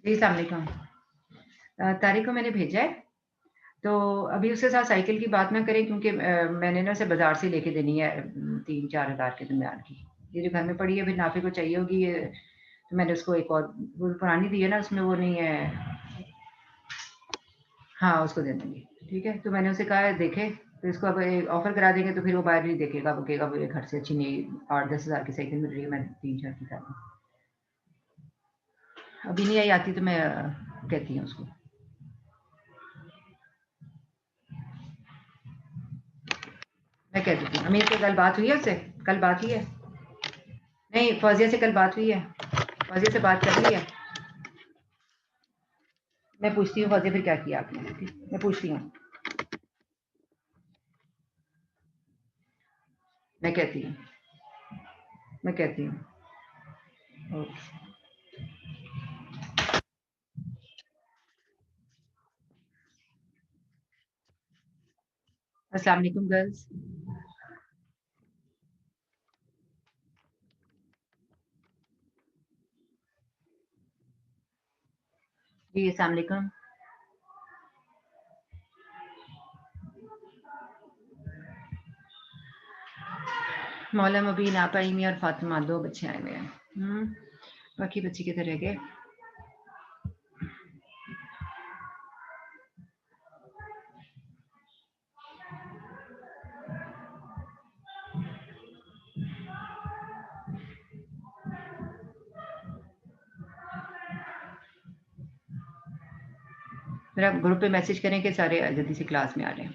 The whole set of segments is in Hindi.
जी, अस्सलाम वालेकुम। तारिक को मैंने भेजा है, तो अभी उसके साथ साइकिल की बात ना करें क्योंकि मैंने ना उसे बाज़ार से लेके देनी है 3-4 हज़ार के दरमियान की। ये जो घर में पड़ी है फिर नाफ़े को चाहिए होगी ये, तो मैंने उसको एक और वो पुरानी दी है ना उसमें वो नहीं है। हाँ, उसको दे दूँगी, ठीक है? तो मैंने उसे कहा है देखे, तो इसको अब ऑफ़र करा देंगे तो फिर वो बाहर नहीं देखेगा, वो कहेगा मेरे घर से अच्छी नहीं 8-10 हज़ार की साइकिल मिल रही है, मैं 3-4 की खा लूँ। अभी नहीं आई आती तो मैं कहती हूँ उसको। मैं कह देती हूँ। अमीर से कल बात हुई है उससे? कल बात हुई है? नहीं, फ़ौज़िया से कल बात हुई है? फ़ौज़िया से बात कर ली है? मैं पूछती हूँ फ़ौज़िया फिर क्या किया आपने? ठीक, मैं पूछती हूँ, मैं कहती हूँ, मैं कहती हूँ। ओके। अस्सलाम वालेकुम गर्ल्स। जी, अस्सलाम वालेकुम। मौला मुबीन, आपा, इमी और फ़ातिमा 2 बच्चे आए हुए हैं। बाकी बच्चे किधर रह गए? ज़रा ग्रुप पे मैसेज करें कि सारे जल्दी से क्लास में आ जाएँ।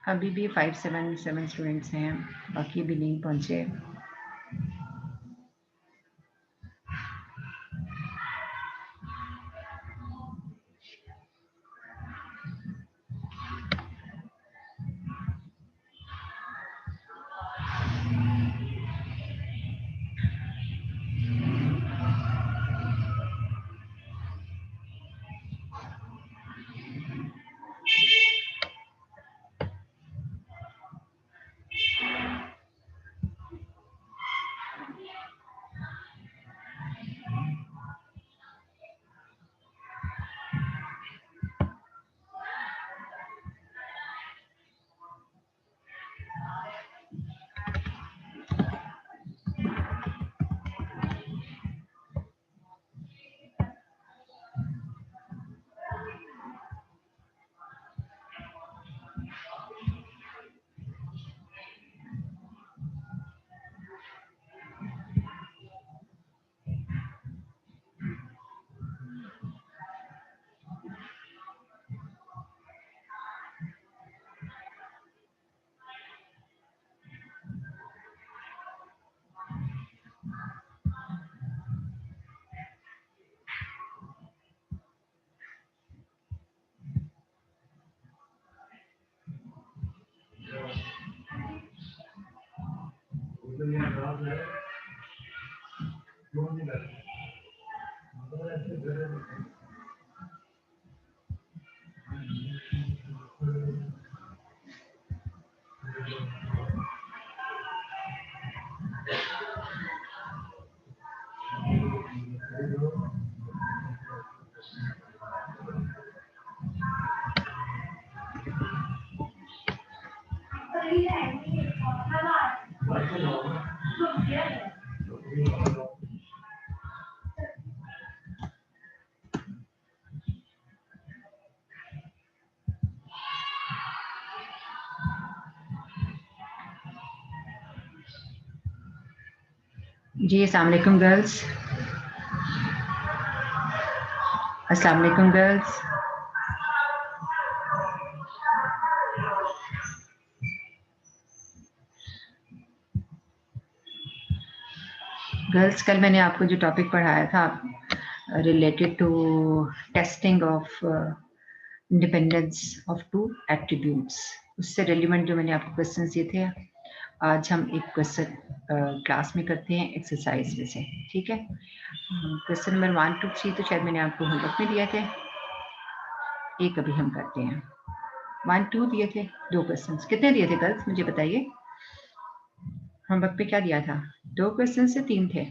अभी भी 577 स्टूडेंट्स हैं, बाकी भी नहीं पहुँचे। जी अस्सलाम वालेकुम गर्ल्स, अस्सलाम वालेकुम गर्ल्स। गर्ल्स कल मैंने आपको जो टॉपिक पढ़ाया था related to testing of independence of two attributes, उससे रिलेवेंट जो मैंने आपको क्वेश्चन दिए थे, आज हम एक क्वेश्चन क्लास में करते हैं एक्सरसाइज में से। ठीक है, क्वेश्चन नंबर 1 to 3 तो शायद मैंने आपको होमवर्क में दिए थे, एक अभी हम करते हैं। 1 2 दिए थे, 2 क्वेश्चंस। कितने दिए थे गर्ल्स मुझे बताइए, होमवर्क पे क्या दिया था? 2 क्वेश्चन से 3 थे।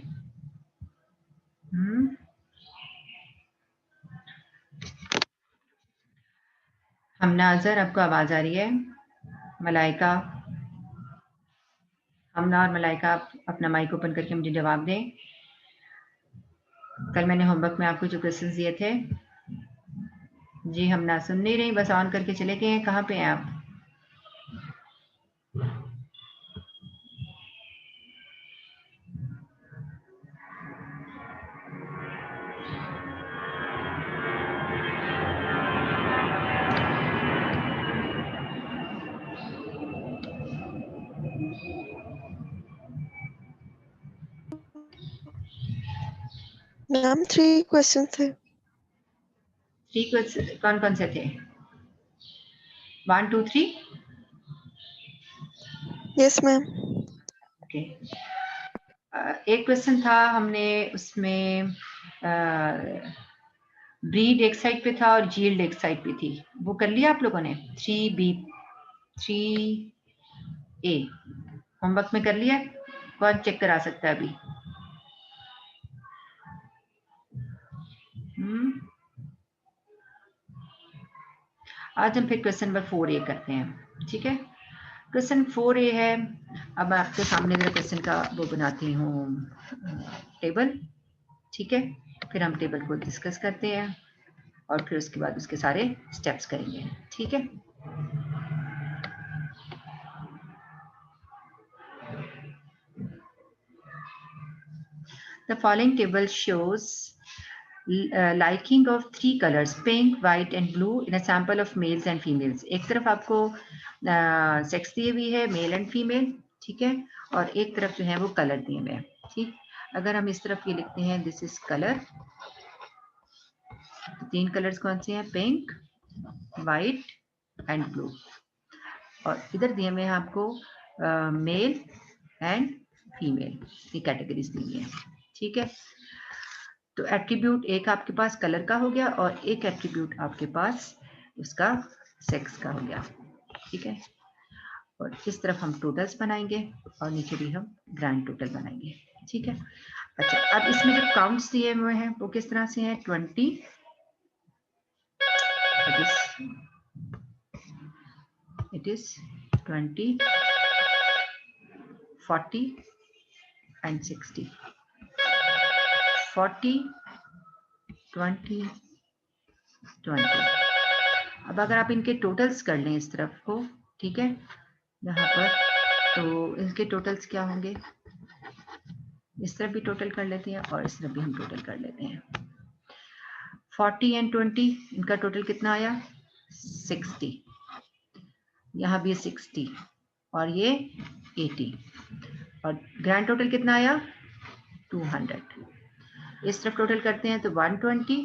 हमना अजहर, आपको आवाज आ रही है? मलाइका, हमना और मलाइका, आप अपना माइक ओपन करके मुझे जवाब दें। कल मैंने होमवर्क में आपको जो क्वेश्चंस दिए थे। जी हमना सुन नहीं रही, बस ऑन करके चले गए हैं। कहाँ पे हैं आप? मैम 3 क्वेश्चन थे। 3 क्वेश्चन कौन कौन से थे? 1 2 3? Yes ma'am. ओके, एक क्वेश्चन था, हमने उसमें ब्रीड एक साइड पे था और जील्ड एक साइड पे थी, वो कर लिया आप लोगों ने? 3B 3A होमवर्क में कर लिया? कौन चेक करा सकता है अभी? आज हम फिर क्वेश्चन नंबर 4A करते हैं। ठीक है, क्वेश्चन 4A है। अब आपके सामने मेरे क्वेश्चन का वो बनाती हूँ टेबल। ठीक है, फिर हम टेबल को डिस्कस करते हैं और फिर उसके बाद उसके सारे स्टेप्स करेंगे। ठीक है, the following table shows liking of 3 colors pink, white and blue in a sample of males and females। एक तरफ आपको सेक्स दिए हुई है, मेल एंड फीमेल। ठीक है, और एक तरफ जो है वो कलर दिए हुए हैं। ठीक, अगर हम इस तरफ ये लिखते हैं दिस इज कलर, तो 3 कलर्स कौन से हैं? Pink, white and blue. और इधर दिए हुए हैं आपको मेल एंड फीमेल, ये कैटेगरीज दी हुई है। ठीक है, तो एट्रीब्यूट एक आपके पास कलर का हो गया और एक एट्रीब्यूट आपके पास उसका सेक्स का हो गया। ठीक है, और इस तरफ हम टोटल्स बनाएंगे और नीचे भी हम ग्रैंड टोटल बनाएंगे। ठीक है, अच्छा अब इसमें जो काउंट्स दिए हुए हैं वो किस तरह से हैं? 20, it is 20, 40 and 60। 40, 20, 20। अब अगर आप इनके टोटल्स कर लें इस तरफ को, ठीक है, यहाँ पर, तो इनके टोटल्स क्या होंगे? इस तरफ भी टोटल कर लेते हैं और इस तरफ भी हम टोटल कर लेते हैं। 40 एंड 20, इनका टोटल कितना आया? 60। यहाँ भी 60 और ये 80, और ग्रैंड टोटल कितना आया? 200। इस तरफ टोटल करते हैं तो 120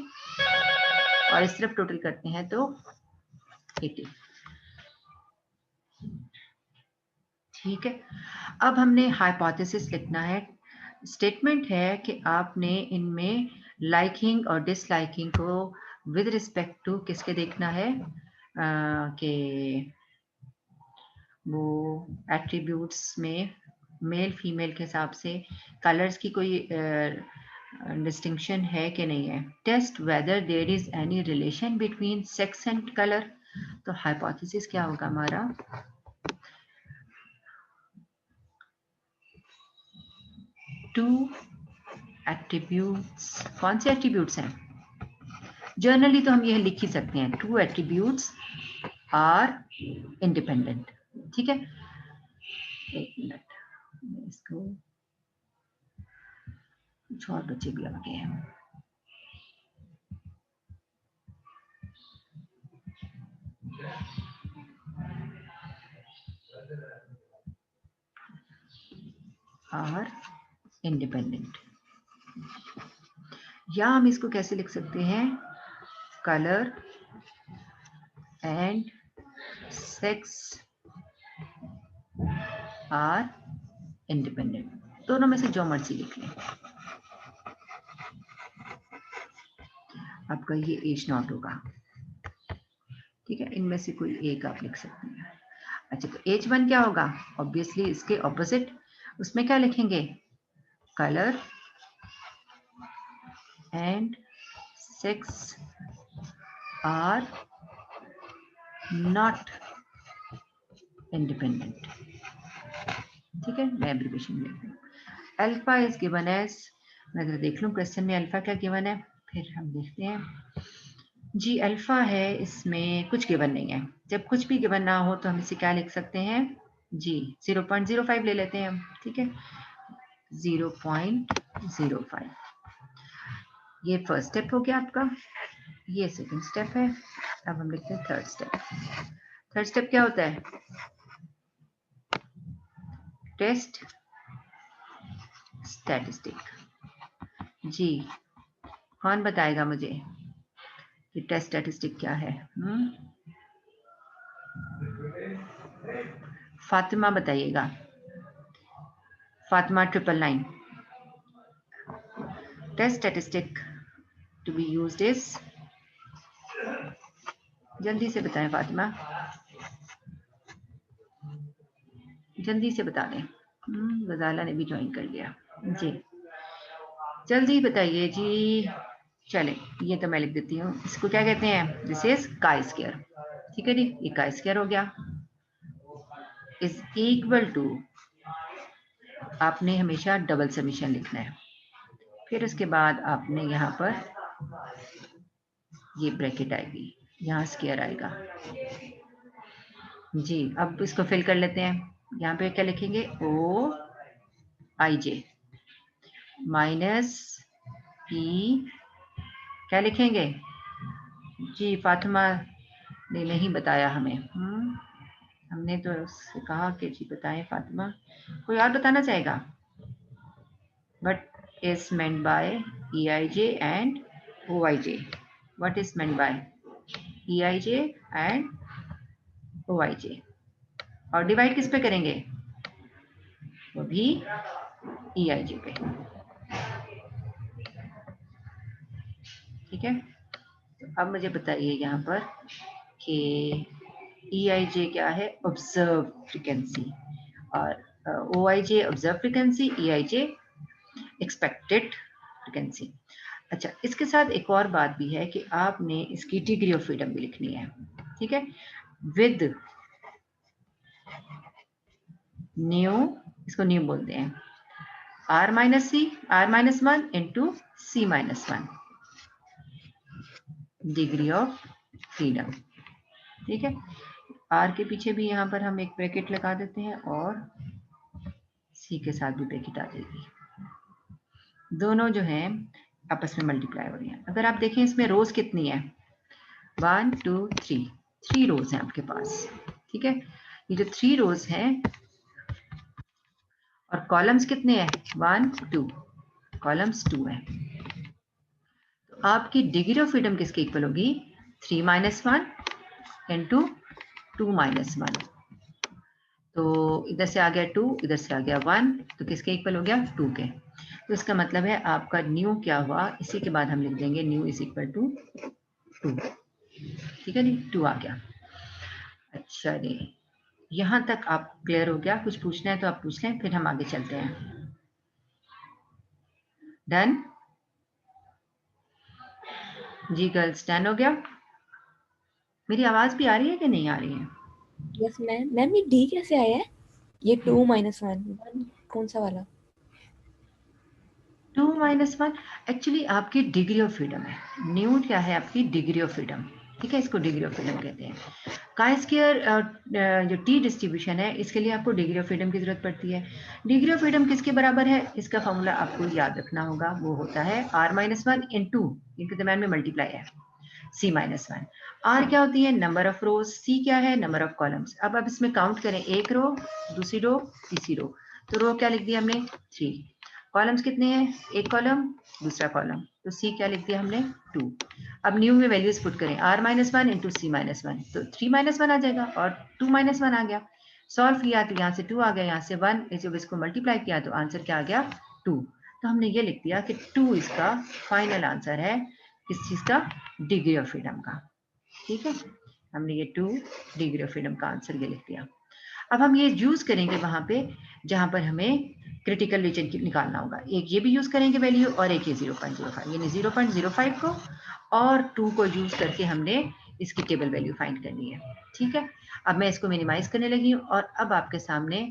और इस तरफ टोटल करते हैं तो 80। ठीक है, अब हमने हाइपोथेसिस लिखना है। स्टेटमेंट है कि आपने इनमें लाइकिंग और डिसलाइकिंग को विद रिस्पेक्ट टू किसके देखना है, कि वो एट्रीब्यूट्स में मेल फीमेल के हिसाब से कलर्स की कोई डिस्टिंक्शन है कि नहीं है। Test whether there is any relation between sex and colour. तो हाइपोथेसिस क्या होगा हमारा, टू एट्रीब्यूट्स, कौन से एट्रीब्यूट्स हैं, जर्नली तो हम यह लिख ही सकते हैं, टू एट्रीब्यूट्स आर इंडिपेंडेंट। ठीक है, एक मिनट, इसको कुछ और बच्चे भी आ गए हैं। आर इंडिपेंडेंट, या हम इसको कैसे लिख सकते हैं, colour and sex are independent, दोनों में से जो मर्जी लिख लें। आपका ये एज नॉट होगा, ठीक है, इनमें से कोई एक आप लिख सकते हैं। अच्छा, तो एज वन क्या होगा, ऑब्वियसली इसके ऑपोजिट, उसमें क्या लिखेंगे, colour and sex are not independent. ठीक है, मैं एब्रिविएशन लिख लूँ, अल्फा इज गिवन एज, मैं जरा देख लूँ क्वेश्चन में अल्फा क्या गिवन है, फिर हम देखते हैं जी। अल्फा है, इसमें कुछ गिवन नहीं है। जब कुछ भी गिवन ना हो तो हम इसे क्या लिख सकते हैं जी, 0.05 ले लेते हैं हम। ठीक है, 0.05, ये फर्स्ट स्टेप हो गया आपका, ये सेकंड स्टेप है। अब हम लिखते हैं थर्ड स्टेप। थर्ड स्टेप क्या होता है, टेस्ट स्टैटिस्टिक। जी, कौन बताएगा मुझे कि टेस्ट स्टैटिस्टिक क्या है? फातिमा बताइएगा, Fatima 999। Test statistic to be used is, जल्दी से बताएं फातिमा, जल्दी से बता दें। गजाला ने भी ज्वाइन कर लिया जी, जल्दी बताइए जी। चलें, ये तो मैं लिख देती हूँ, इसको क्या कहते हैं, दिस इज काई स्क्वायर। ठीक है जी, ये काई स्क्वायर हो गया, इज इक्वल टू, आपने हमेशा डबल समीशन लिखना है, फिर उसके बाद आपने यहाँ पर ये ब्रैकेट आएगी, यहाँ स्क्वायर आएगा जी। अब इसको फिल कर लेते हैं, यहाँ पे क्या लिखेंगे, ओ आई जे माइनस ई, क्या लिखेंगे जी, फातिमा ने नहीं बताया हमें। हमने तो उससे कहा कि जी बताएं फातिमा, कोई और बताना चाहेगा, but is meant by EIJ and OIJ. What is meant by EIJ and OIJ? और डिवाइड किस पे करेंगे, वो भी EIJ पे। ठीक है, तो अब मुझे बताइए यहाँ पर कि EIJ क्या है, ऑब्जर्व फ्रीक्वेंसी, और OIJ observe frequency, EIJ expected frequency. अच्छा, इसके साथ एक और बात भी है कि आपने इसकी डिग्री ऑफ फ्रीडम भी लिखनी है। ठीक है, विद न्यू, इसको न्यू बोलते हैं, r minus c, r minus 1 into c minus 1 degree of freedom. ठीक है, r के पीछे भी यहाँ पर हम एक ब्रैकेट लगा देते हैं और c के साथ भी ब्रैकेट आ जाएगी, दोनों जो हैं आपस में मल्टीप्लाई हो रही हैं। अगर आप देखें इसमें रोज कितनी है, 1 2 3, 3 रोज हैं आपके पास। ठीक है, ये जो 3 रोज हैं और कॉलम्स कितने हैं, 1 2, कॉलम्स 2 है, तो आपकी डिग्री ऑफ फ्रीडम किसके इक्वल होगी, 3 माइनस 1 इंटू 2 माइनस 1। तो इधर से आ गया 2, इधर से आ गया 1, तो किसके इक्वल हो गया 2 के। तो इसका मतलब है आपका न्यू क्या हुआ, इसी के बाद हम लिख देंगे न्यू इज इक्वल टू 2। ठीक है जी, 2 आ गया। अच्छा जी, यहाँ तक आप क्लियर हो गया? कुछ पूछना है तो आप पूछ लें, फिर हम आगे चलते हैं। डन जी गर्ल्स, डन हो गया? मेरी आवाज भी आ रही है कि नहीं आ रही है? Yes ma'am. मैम ये डी कैसे आया है? ये 2 - 1 कौन सा वाला? 2 - 1 एक्चुअली आपकी डिग्री ऑफ फ्रीडम है। न्यू क्या है? आपकी डिग्री ऑफ फ्रीडम। ठीक है, इसको डिग्री ऑफ फ्रीडम कहते हैं। काय स्क्वायर जो टी डिस्ट्रीब्यूशन है, इसके लिए आपको डिग्री ऑफ फ्रीडम की जरूरत पड़ती है। डिग्री ऑफ फ्रीडम किसके बराबर है? इसका फॉर्मूला आपको याद रखना होगा, वो होता है r-1 × इनके दरम्यान में मल्टीप्लाई है c-1। r क्या होती है? Number of rose. c क्या है? Number of columns. अब आप इसमें काउंट करें, एक रो, दूसरी रो, तीसरी रो। तो रो क्या लिख दिया हमने? 3। कॉलम्स कितने हैं? एक कॉलम, दूसरा कॉलम। तो c क्या लिख दिया हमने? 2। अब न्यू में वैल्यूज पुट करें, r-1 × c-1, तो 3-1 आ जाएगा और 2-1 आ गया। सॉल्व किया तो यहाँ से 2 आ गया, यहाँ से 1, जब इसको मल्टीप्लाई किया तो आंसर क्या आ गया? 2। तो हमने ये लिख दिया कि 2 इसका फाइनल आंसर है, किस चीज का? डिग्री ऑफ फ्रीडम का। ठीक है, हमने ये 2 डिग्री ऑफ फ्रीडम का आंसर ये लिख दिया। अब हम ये यूज करेंगे वहां पे जहां पर हमें क्रिटिकल रीजन निकालना होगा। एक ये भी यूज करेंगे वैल्यू, और एक ये 0.05, यानी 0.05 को और 2 को यूज करके हमने इसकी टेबल वैल्यू फाइंड करनी है। ठीक है, अब मैं इसको मिनिमाइज करने लगी हूँ और अब आपके सामने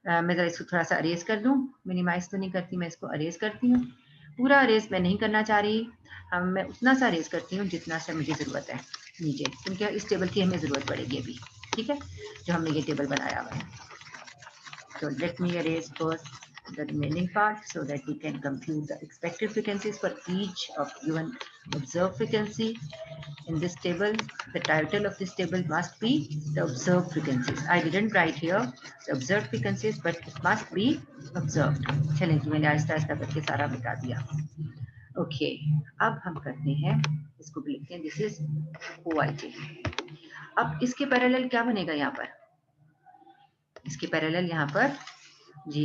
मैं जरा इसको थोड़ा सा अरेज कर दूं। मिनिमाइज तो नहीं करती, मैं इसको अरेज करती हूँ। पूरा अरेज मैं नहीं करना चाह रही, मैं उतना सा अरेज करती हूँ जितना सा मुझे ज़रूरत है नीचे, क्योंकि इस टेबल की हमें ज़रूरत पड़ेगी अभी। ठीक है, जो हमने ये टेबल बनाया हुआ है। So let me erase first the remaining part so that we can compute the expected frequencies for each of given observed frequency. In this table, the title of this table must be the observed frequencies. I didn't write here the observed frequencies, but it must be observed. चलें जी, मैंने आहिस्ता आहिस्ता करके सारा बता दिया। ओके, अब हम करते हैं, इसको भी लिखते हैं, दिस इज OIJ। अब इसके पैरेलल क्या बनेगा यहाँ पर? इसके पैरेलल यहाँ पर जी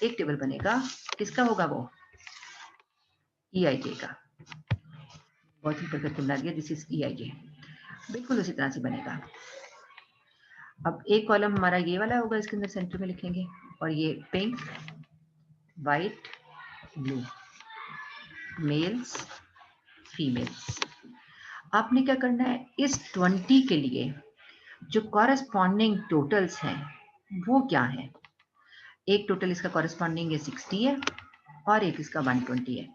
एक टेबल बनेगा, किसका होगा वो? EIJ का। बहुत ही प्रकृति बना दिया, दिस इज EIJ, बिल्कुल उसी तरह से बनेगा। अब एक कॉलम हमारा ये वाला होगा, इसके अंदर सेंटर में लिखेंगे, और ये pink, white, blue, males, females. आपने क्या करना है, इस 20 के लिए जो कॉरेस्पॉन्डिंग टोटल्स हैं वो क्या है? एक टोटल इसका कॉरेस्पॉन्डिंग है 60 है और एक इसका 120 है।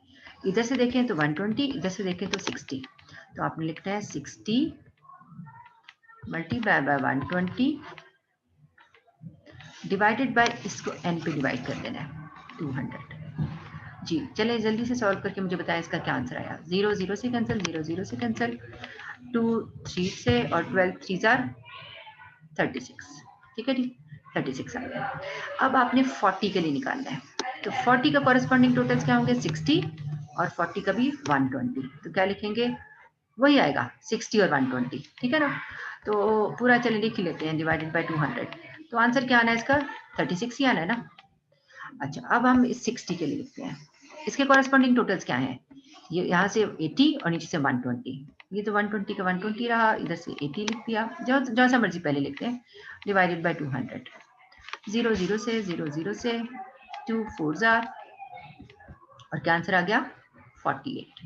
इधर से देखें तो 120, इधर से देखें तो 60। तो आपने लिखना है 60 मल्टीप्लाई बाय 120 डिवाइडेड बाय, इसको n पे डिवाइड कर देना है, 200। जी चलें जल्दी से सॉल्व करके मुझे बताएं इसका क्या आंसर आया। 0 0 से कैंसिल, 0 0 से कैंसिल, 2 3 से, और 12 3 are 36। ठीक है जी, 36 आ गया। अब आपने 40 के लिए निकालना है, तो 40 का कॉरेस्पॉन्डिंग टोटल्स क्या होंगे? 60 और 40 का भी 120। तो क्या लिखेंगे? वही आएगा 60 और 120। ठीक है ना, तो पूरा चलिए लिख लेते हैं, डिवाइडेड बाय 200। तो आंसर क्या आना है इसका? 36 ही आना है ना। अच्छा, अब हम इस 60 के लिए लिखते हैं, इसके कॉरेस्पॉन्डिंग टोटल्स क्या है? ये यहाँ से 80 और नीचे से 120। ये तो 120 का 120 रहा, इधर से 80 लिख दिया, जो जैसा मर्जी पहले लिखते हैं, डिवाइडेड बाय 200। 0 0 से, 0 0 से, 2 4 जार, और क्या आंसर आ गया? 48।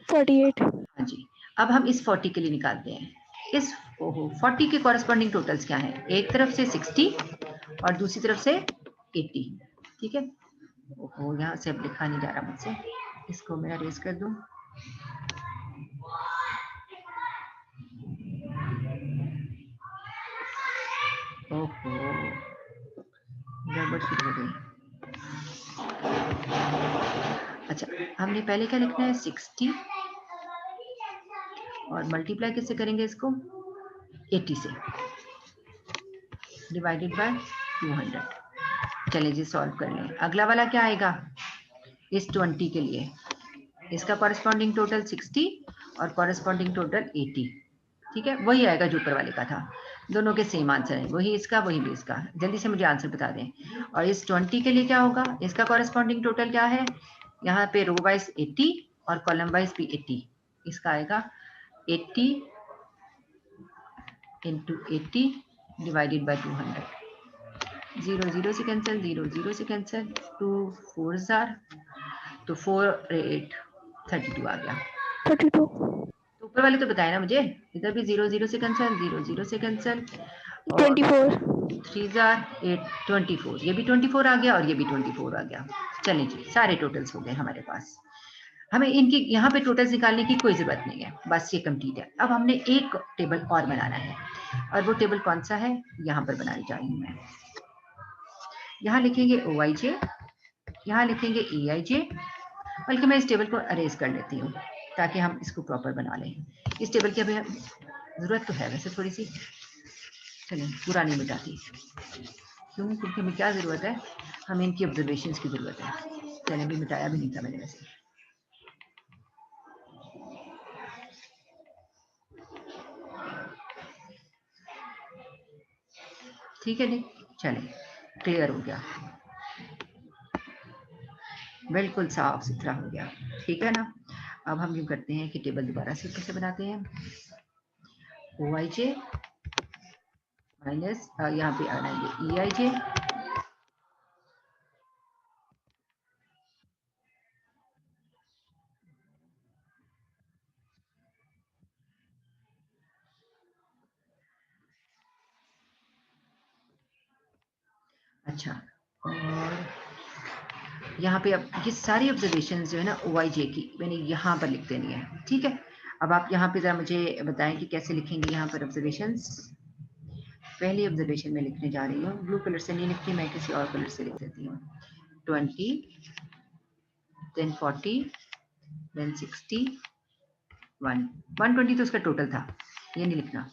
48। हाँ जी, अब हम इस 40 के लिए निकालते हैं। इस 40 के कॉरेस्पॉन्डिंग टोटल्स क्या है? एक तरफ से 60 और दूसरी तरफ से 80। ठीक है, ओहो यहाँ से अब लिखा नहीं जा रहा मुझसे, इसको मैं अरेज कर दूं। ओहो गड़बड़ शुरू हो गई। अच्छा, हमने पहले क्या लिखना है? 60 और मल्टीप्लाई किससे करेंगे इसको? 80 से, डिवाइडेड बाय 200। चलिए जी सॉल्व कर लें। अगला वाला क्या आएगा? इस 20 के लिए इसका कॉरेस्पॉन्डिंग टोटल 60 और कॉरेस्पॉन्डिंग टोटल 80। ठीक है, वही आएगा जो ऊपर वाले का था। दोनों के सेम आंसर है, वही इसका वही भी इसका। जल्दी से मुझे आंसर बता दें। और इस 20 के लिए क्या होगा, इसका कॉरेस्पॉन्डिंग टोटल क्या है, यहाँ पे रो वाइज 80 और कॉलम वाइज भी 80। इसका आएगा 80 इंटू 80 डिवाइडेड बाई 200। 0 0 से कैंसिल, 0 0 से कैंसिल, 2 4 जार, तो 4 8 32 आ गया। 32। तो ऊपर वाले तो बताए ना मुझे, इधर भी 0 0 से कैंसिल, 0 0 से कैंसिल, 24। 3 जार 8 24, ये भी 24 आ गया और ये भी 24 आ गया। चलिए जी, सारे टोटल्स हो गए हमारे पास। हमें इनकी यहाँ पे टोटल्स निकालने की कोई जरूरत नहीं है, बस ये कंप्लीट है। अब हमने एक टेबल और बनाना है, और वो टेबल कौन सा है, यहाँ पर बनानी जा रही हूँ मैं। यहाँ लिखेंगे OIJ, यहाँ लिखेंगे EIJ, बल्कि मैं इस टेबल को अरेज कर लेती हूँ ताकि हम इसको प्रॉपर बना लें। इस टेबल की अभी जरूरत तो है वैसे थोड़ी सी, चलिए पूरा नहीं मिटाती, क्यों, क्योंकि हमें क्या जरूरत है, हमें इनकी ऑब्जर्वेशंस की जरूरत है। चलिए, अभी मिटाया भी नहीं था मैंने वैसे। ठीक है जी, चलिए क्लियर हो गया, बिल्कुल साफ सुथरा हो गया, ठीक है ना। अब हम यूँ करते हैं कि टेबल दोबारा से कैसे बनाते हैं। OIJ माइनस यहाँ पे आना ये EIJ, अच्छा, और यहाँ पे अब ये सारी ऑब्जर्वेशन जो है ना OIJ की मैंने यहाँ पर लिख देनी है, ठीक है। अब आप यहाँ पे जरा मुझे बताएं कि कैसे लिखेंगे यहाँ पर ऑब्जर्वेशंस। पहली ऑब्जर्वेशन में लिखने जा रही हूँ, ब्लू कलर से नहीं लिखती मैं, किसी और कलर से लिख देती हूँ। 20, then 40, then 60, 120 तो उसका टोटल था, ये नहीं लिखना।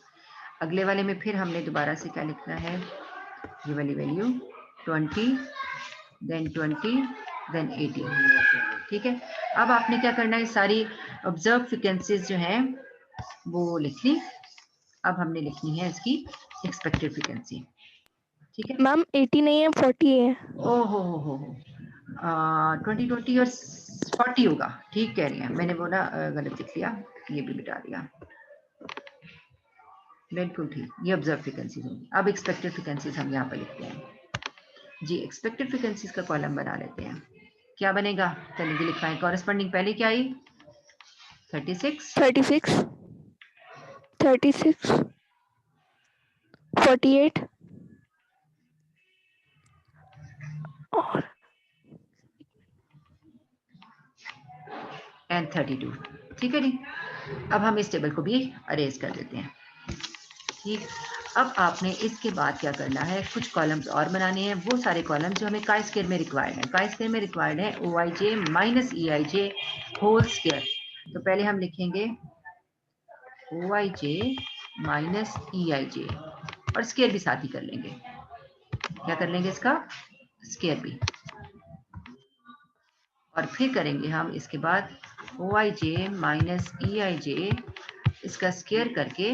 अगले वाले में फिर हमने दोबारा से क्या लिखना है, ये वाली वैल्यू 20, then 20, then 80, ठीक है। अब आपने क्या करना है, सारी ऑब्जर्व फ्रीक्वेंसीज जो हैं वो लिख ली। अब हमने लिखनी है इसकी एक्सपेक्टेड फ्रीक्वेंसी, ठीक है। मैम 80 नहीं है, 40 है। ओ हो 20 20 और 40 होगा, ठीक कह रही हैं, मैंने वो ना गलत लिख लिया, ये भी मिटा दिया, बिल्कुल ठीक, ये ऑब्जर्व फ्रीक्वेंसीज होंगी। अब एक्सपेक्टेड फ्रीक्वेंसीज हम यहाँ पर लिखते हैं जी, एक्सपेक्टेड फ्रीक्वेंसीज का कॉलम बना लेते हैं। क्या बनेगा, चलिए लिखवाएं, कॉरेस्पॉन्डिंग पहले क्या आई, 36, 36, 36, 48 और एंड 32, ठीक है जी। अब हम इस टेबल को भी अरेज कर देते हैं, ठीक। अब आपने इसके बाद क्या करना है, कुछ कॉलम्स और बनाने हैं, वो सारे कॉलम्स जो हमें काई स्क्वायर में रिक्वायर्ड है। काई स्क्वायर में रिक्वायर्ड है OIJ minus EIJ whole square. तो पहले हम लिखेंगे OIJ माइनस EIJ और स्क्वायर भी साथ ही कर लेंगे। क्या कर लेंगे, इसका स्क्वायर भी, और फिर करेंगे हम इसके बाद OIJ माइनस EIJ इसका स्क्वायर करके,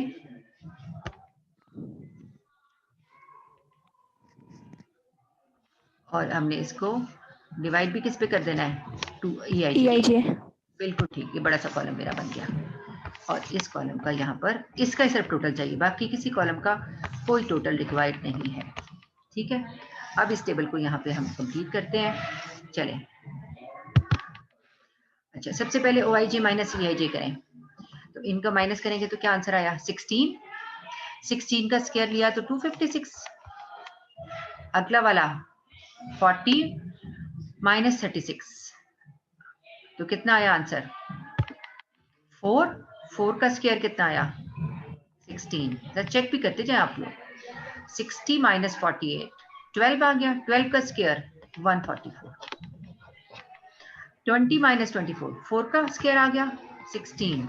और हमने इसको डिवाइड भी किस पे कर देना है, 2 EIJ। EIJ। बिल्कुल ठीक, ये बड़ा सा कॉलम मेरा बन गया। और इस कॉलम का यहाँ पर इसका सिर्फ टोटल चाहिए, बाकी किसी कॉलम का कोई टोटल रिक्वायर्ड नहीं है, ठीक है। अब इस टेबल को यहाँ पे हम कंप्लीट करते हैं, चलें। अच्छा, सबसे पहले OIJ माइनस EIJ करें, तो इनका माइनस करेंगे तो क्या आंसर आया, 16। 16 का स्क्वायर लिया तो 256। अगला वाला 40 माइनस 36, तो कितना आया आंसर, 4। 4 का स्क्वायर कितना आया, 16। जरा चेक भी करते जाए आप लोग। 60 माइनस 48, 12 आ गया। 12 का स्क्वायर 144। 20 माइनस 24, 4 का स्क्वायर आ गया 16।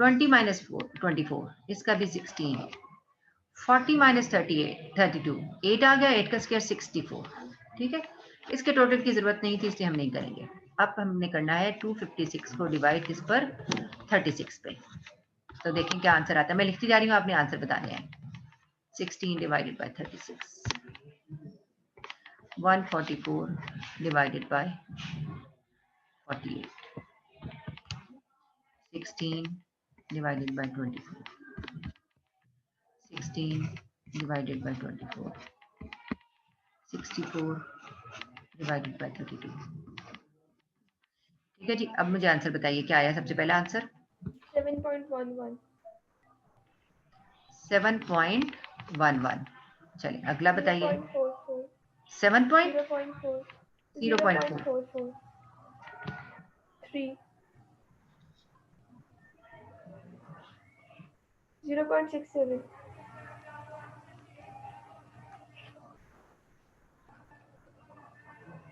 20 माइनस 24, इसका भी 16। 40 माइनस 38, 32, 8 आ गया, 8 का स्क्वायर 64, ठीक है। इसके टोटल की जरूरत नहीं थी इसलिए हम नहीं करेंगे। अब हमने करना है 256 को डिवाइड किस पर, 36 पे। तो देखें क्या आंसर आता है, मैं लिखती जा रही हूँ, आपने आंसर बताने हैं। 16 divided by 36. 144 divided by 48. 16 divided by 24. 16 divided by 24. 64 divided by 32. ठीक है जी, अब मुझे आंसर बताइए क्या आया सबसे पहला आंसर? 7.11. 7.11. चलिए अगला बताइए। 0.44. 7.0.44. 0.44. 3. 0.67.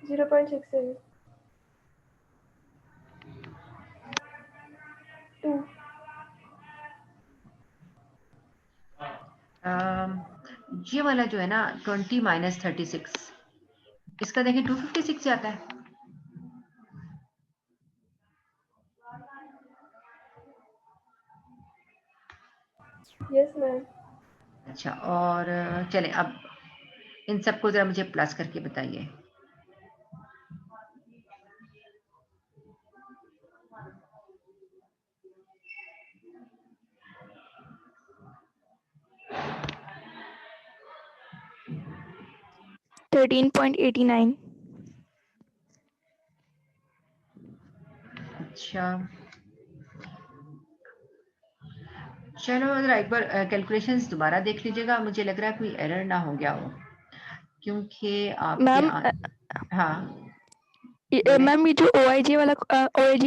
0.67. 2. ये वाला जो है ना 20 माइनस 36, इसका देखें 256 आता है। Yes, ma'am. अच्छा, और चलें अब इन सबको जरा मुझे प्लस करके बताइए। $13.89. अच्छा, चलो जरा एक बार कैलकुलेशंस दोबारा देख लीजिएगा, मुझे लग रहा है कोई एरर ना हो गया हो, क्योंकि आपके मैम हाँ बोले। मैम ये जो OIG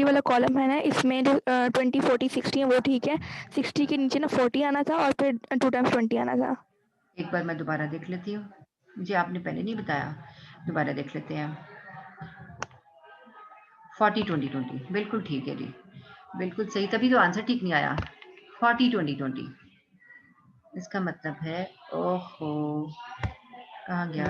वाला कॉलम है ना, इसमें जो 20, 40, 60 है वो ठीक है। 60 के नीचे ना 40 आना था और फिर 2 times 20 आना था। एक बार मैं दोबारा देख लेती हूँ, मुझे आपने पहले नहीं बताया, दोबारा देख लेते हैं। 40 20 20 बिल्कुल ठीक है जी, बिल्कुल सही, तभी तो आंसर ठीक नहीं आया। 40 20 20 इसका मतलब है, ओहो कहाँ गया?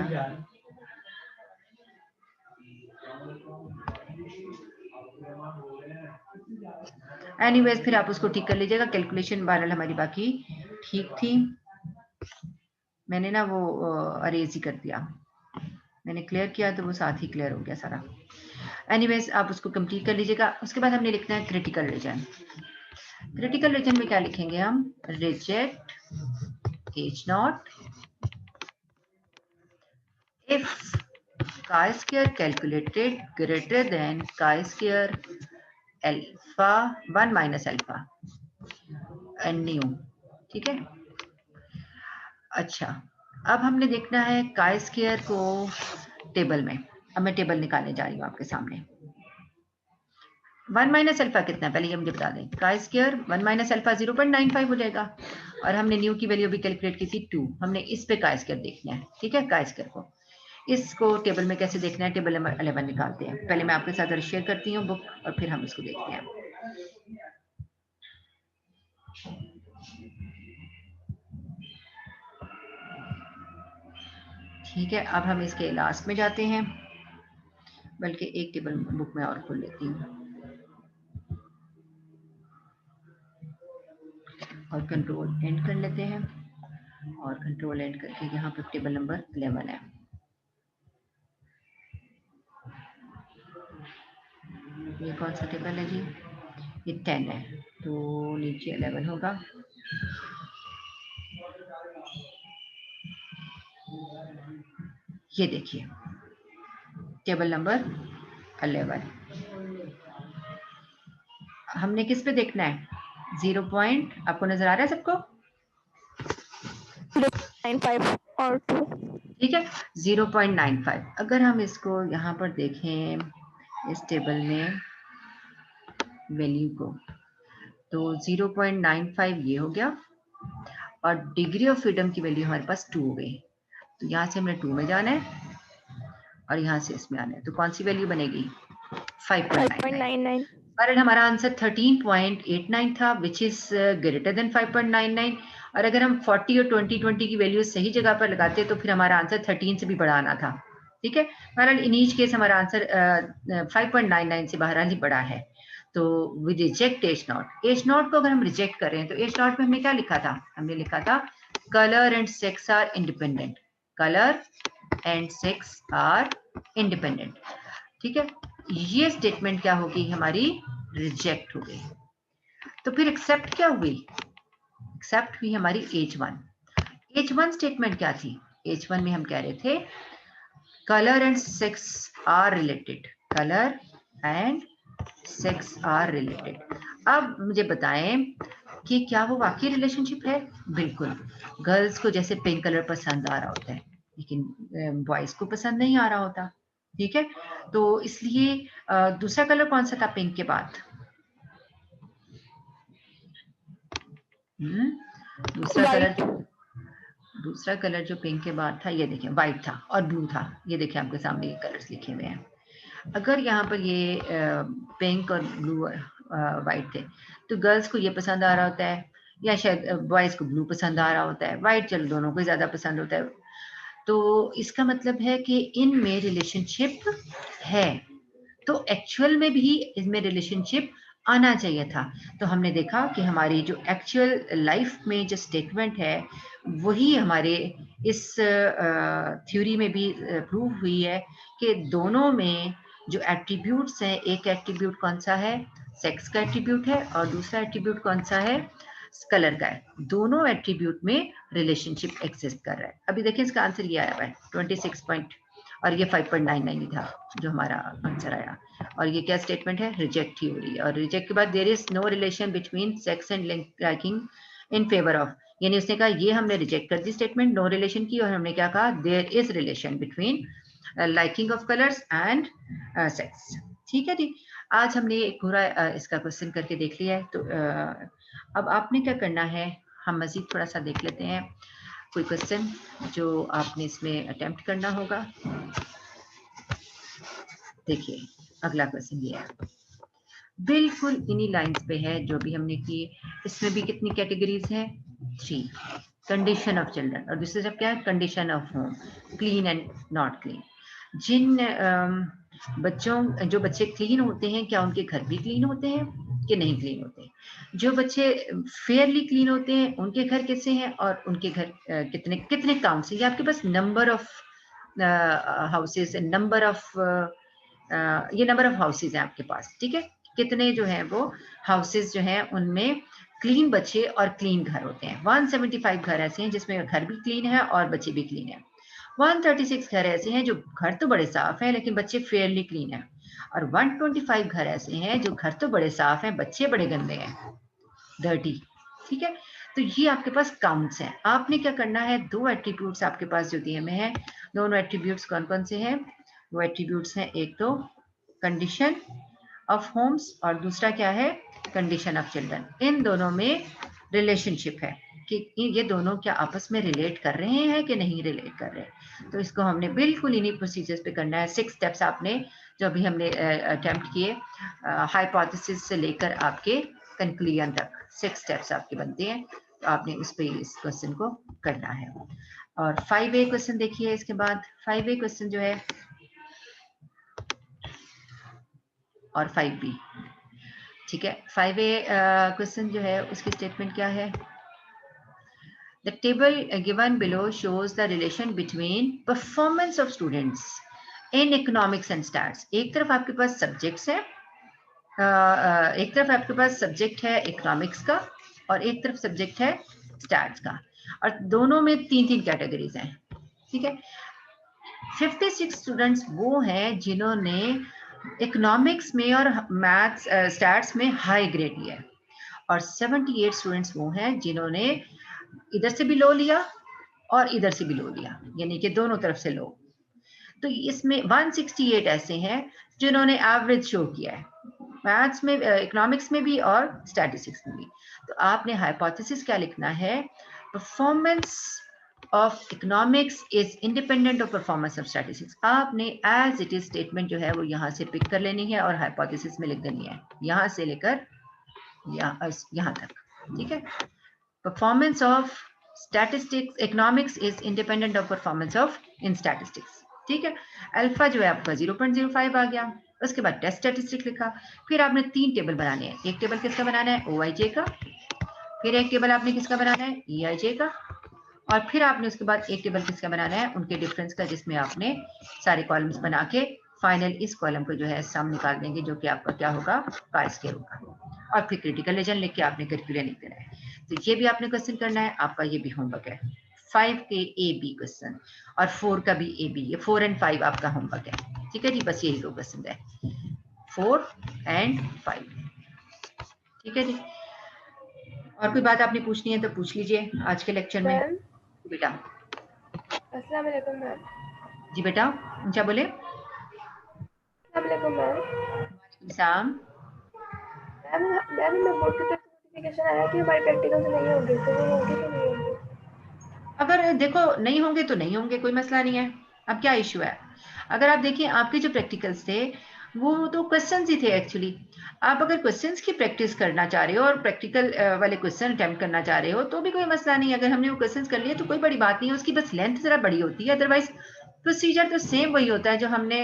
एनीवेज फिर आप उसको ठीक कर लीजिएगा, कैलकुलेशन बहरहाल हमारी बाकी ठीक थी। मैंने ना वो अरेज ही कर दिया, मैंने क्लियर किया तो वो साथ ही क्लियर हो गया सारा। एनीवेज आप उसको कंप्लीट कर लीजिएगा। उसके बाद हमने लिखना है क्रिटिकल रीजन। क्रिटिकल रीजन में क्या लिखेंगे हम? Reject H0 if chi-square calculated greater than chi-square alpha 1 minus alpha and nu। ठीक है, अच्छा अब हमने देखना है काई स्क्वायर को टेबल में। अब मैं टेबल निकालने जा रही हूँ आपके सामने। 1 माइनस अल्फा कितना है पहले ये मुझे बता दें। काई स्क्वायर 1 माइनस अल्फा 0.95 हो जाएगा, और हमने न्यू की वैल्यू भी कैलकुलेट की थी 2। हमने इस पे काई स्क्वायर देखना है, ठीक है। काई स्क्वायर को इसको टेबल में कैसे देखना है, टेबल नंबर 11 निकालते हैं। पहले मैं आपके साथ शेयर करती हूँ बुक, और फिर हम इसको देखते हैं। ठीक है, अब हम इसके लास्ट में जाते हैं, बल्कि एक टेबल बुक में और खोल लेती हूँ और कंट्रोल एंड कर लेते हैं, और कंट्रोल एंड करके यहाँ पर टेबल नंबर 11 है। ये कौन सा टेबल है जी? ये 10 है, तो नीचे 11 होगा। ये देखिए टेबल नंबर 11 हमने किस पे देखना है? 0 पॉइंट, आपको नजर आ रहा है सबको? 0.95 और 2। ठीक है, 0.95। अगर हम इसको यहाँ पर देखें इस टेबल में वैल्यू को, तो 0.95 ये हो गया, और डिग्री ऑफ फ्रीडम की वैल्यू हमारे पास 2 हो गई। तो यहाँ से हमने 2 में जाना है और यहाँ से इसमें आना है, तो कौन सी वैल्यू बनेगी? 5.99। पर हमारा आंसर 13.89 था, विच इज ग्रेटर देन 5.99। और अगर हम 40 और 20 की वैल्यू सही जगह पर लगाते तो फिर हमारा आंसर 13 से भी बड़ा आना था। ठीक है, बहरहाल इन ईच केस हमारा आंसर 5.99 से बहरहाल ही बड़ा है। तो वी रिजेक्ट H0। H0 को अगर हम रिजेक्ट करें तो H0 में हमने क्या लिखा था? हमने लिखा था colour and sex are independent, colour and sex are independent. ठीक है, ये स्टेटमेंट क्या होगी हमारी, रिजेक्ट हो गई। तो फिर एक्सेप्ट क्या हुई, एक्सेप्ट हुई हमारी H1। H1 स्टेटमेंट क्या थी, H1 में हम कह रहे थे colour and sex are related, colour and sex are related. अब मुझे बताएं कि क्या वो वाकई रिलेशनशिप है। बिल्कुल, गर्ल्स को जैसे पिंक कलर पसंद आ रहा होता है लेकिन बॉयज को पसंद नहीं आ रहा होता। ठीक है, तो इसलिए दूसरा कलर कौन सा था पिंक के बाद, दूसरा कलर जो पिंक के बाद था, ये देखिए व्हाइट था और ब्लू था। ये देखिए आपके सामने ये कलर्स लिखे हुए हैं। अगर यहाँ पर ये पिंक और ब्लू व्हाइट थे तो गर्ल्स को ये पसंद आ रहा होता है, या शायद बॉयज को ब्लू पसंद आ रहा होता है, व्हाइट चलो दोनों को ज्यादा पसंद होता है। तो इसका मतलब है कि इनमें रिलेशनशिप है, तो एक्चुअल में भी इसमें रिलेशनशिप आना चाहिए था। तो हमने देखा कि हमारी जो एक्चुअल लाइफ में जो स्टेटमेंट है वही हमारे इस थ्योरी में भी प्रूव हुई है कि दोनों में जो एट्रीब्यूट्स हैं, एक एट्रीब्यूट कौन सा है, सेक्स का एट्रीब्यूट है, और दूसरा एट्रीब्यूट कौन सा है, कलर का है। दोनों एट्रीब्यूट में रिलेशनशिप एग्जिस्ट कर रहा है। अभी देखिए इसका आंसर ये आया है 26 पॉइंट, और ये 5.99 था जो हमारा आंसर आया। और ये क्या स्टेटमेंट है, रिजेक्ट ही हो रही है। और रिजेक्ट के बाद there is no relation between sex and liking in favour of, यानी उसने कहा ये हमने रिजेक्ट कर दी स्टेटमेंट, नो रिलेशन की, और हमने क्या कहा, there is relation between liking of colours and sex. ठीक है जी, आज हमने एक पूरा इसका क्वेश्चन करके देख लिया है। तो अब आपने क्या करना है, हम मजीद थोड़ा सा देख लेते हैं कोई क्वेश्चन जो आपने इसमें अटेम्प्ट करना होगा। देखिए अगला क्वेश्चन ये है, बिल्कुल इन्हीं लाइंस पे है जो भी हमने की। इसमें भी कितनी कैटेगरीज हैं, 3, कंडीशन ऑफ चिल्ड्रन, और दूसरा सब क्या है, condition of home, clean and not clean. जिन बच्चों, जो बच्चे क्लीन होते हैं, क्या उनके घर भी क्लीन होते हैं कि नहीं क्लीन होते हैं? जो बच्चे फेयरली क्लीन होते हैं उनके घर कैसे हैं, और उनके घर कितने कितने काउंट से, ये आपके पास number of houses, number of ये नंबर ऑफ हाउसेस हैं आपके पास। ठीक है, कितने जो है वो हाउसेस जो हैं उनमें क्लीन बच्चे और क्लीन घर होते हैं। 175 घर ऐसे हैं जिसमें घर भी क्लीन है और बच्चे भी क्लीन है। 136 घर ऐसे हैं जो घर तो बड़े साफ हैं लेकिन बच्चे फेयरली क्लीन है, और 125 घर ऐसे हैं जो घर तो बड़े साफ हैं, बच्चे बड़े गंदे हैं, डर्टी। ठीक है, तो ये आपके पास काउंट्स हैं। आपने क्या करना है, 2 एट्रीब्यूट्स आपके पास जो दिए में है, दोनों एट्रीब्यूट्स कौन कौन से हैं, वो एट्रीब्यूट्स हैं, एक तो कंडीशन ऑफ होम्स और दूसरा क्या है, कंडीशन ऑफ चिल्ड्रन। इन दोनों में रिलेशनशिप है कि ये दोनों क्या आपस में रिलेट कर रहे हैं कि नहीं रिलेट कर रहे। तो इसको हमने बिल्कुल इन्हीं प्रोसीजर्स पे करना है। 6 स्टेप्स आपने जो अभी हमने अटेम्प्ट किए, हाइपोथेसिस से लेकर आपके कंक्लूजन तक 6 स्टेप्स आपके बनते हैं। तो आपने उस पे इस क्वेश्चन को करना है। और 5A क्वेश्चन देखिए, इसके बाद 5A क्वेश्चन जो है और 5B। ठीक है, 5A क्वेश्चन जो है उसकी स्टेटमेंट क्या है, The table given below shows the relation between performance of students in economics and stats. एक तरफ आपके पास सब्जेक्ट्स है, एक तरफ आपके पास सब्जेक्ट है इकोनॉमिक्स का और एक तरफ सब्जेक्ट है स्टैट्स का, और दोनों में 3-3 कैटेगरीज हैं। ठीक है, 56 स्टूडेंट्स वो हैं जिन्होंने इकोनॉमिक्स में और मैथ्स स्टैट्स में हाई ग्रेड लिया है, और 78 स्टूडेंट्स वो हैं जिन्होंने इधर से भी लो लिया और इधर से भी लो लिया, यानी कि दोनों तरफ से लो। तो इसमें 168 ऐसे हैं जिन्होंने एवरेज शो किया है, मैथ्स में, इकोनॉमिक्स में भी और स्टैटिस्टिक्स में भी। तो आपने हाइपोथेसिस क्या लिखना है, performance of economics is independent of performance of statistics. आपने एज इट इज स्टेटमेंट जो है वो यहाँ से पिक कर लेनी है और हाइपोथेसिस में लिख देनी है, यहाँ से लेकर यहाँ तक। ठीक है, performance of statistics economics is independent of performance of in statistics। ठीक है, अल्फा जो है आपका 0.05 आ गया। उसके बाद टेस्ट स्टैटिस्टिक्स लिखा, फिर आपने 3 टेबल बनाने हैं। एक टेबल किसका बनाना है, OIJ का, फिर एक टेबल आपने किसका बनाना है, EIJ का, और फिर आपने उसके बाद एक टेबल किसका बनाना है, उनके डिफरेंस का, जिसमें आपने सारे कॉलम्स बना के फाइनल इस कॉलम को जो है सम निकाल देंगे, जो कि आपका क्या होगा, पाई स्क्वायर होगा। और फिर क्रिटिकल रीजन लिख के आपने क्रिटिकल लिख देना है। तो ये भी आपने क्वेश्चन करना है, आपका ये भी होमवर्क है। 5 के ए बी क्वेश्चन और 4 का भी ए बी, ये 4 एंड 5 आपका होमवर्क है। ठीक है जी, बस यही 2 क्वेश्चन है, 4 एंड 5। ठीक है जी, और कोई बात आपने पूछनी है तो पूछ लीजिए आज के लेक्चर में। मैम बेटा अस्सलाम वालेकुम मैम। जी बेटा, ऊंचा बोले। अस्सलाम वालेकुम मैम। शाम मैम मैम मैं बोर्ड की तरफ से नोटिफिकेशन आया कि हमारे प्रैक्टिकल्स नहीं होंगे, तो वो होंगे कि नहीं होंगे? अगर देखो नहीं होंगे तो नहीं होंगे, कोई मसला नहीं है। अब क्या इशू है, अगर आप देखिए आपके जो प्रैक्टिकल्स थे वो तो क्वेश्चंस ही थे एक्चुअली। आप अगर क्वेश्चंस की प्रैक्टिस करना चाह रहे हो और प्रैक्टिकल वाले क्वेश्चन अटेम्प्ट करना चाह रहे हो तो भी कोई मसला नहीं है। अगर हमने वो क्वेश्चंस कर लिए तो कोई बड़ी बात नहीं है, उसकी बस लेंथ जरा बड़ी होती है, अदरवाइज प्रोसीजर तो सेम वही होता है जो हमने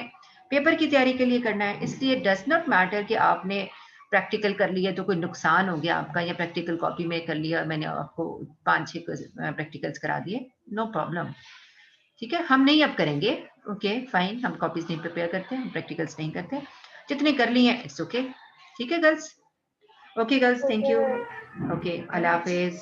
पेपर की तैयारी के लिए करना है। इसलिए डज नॉट मैटर कि आपने प्रैक्टिकल कर लिया तो कोई नुकसान हो गया आपका, या प्रैक्टिकल कॉपी में कर लिया, मैंने आपको 5-6 प्रैक्टिकल्स करा दिए, नो प्रॉब्लम। ठीक है, हम नहीं अब करेंगे, ओके फाइन, हम कॉपीज नहीं प्रिपेयर करते, हम प्रैक्टिकल्स नहीं करते, जितने कर लिए हैं इट्स ओके। ठीक है girls, okay girls, thank okay you, ma'am. Okay, Allah Hafiz.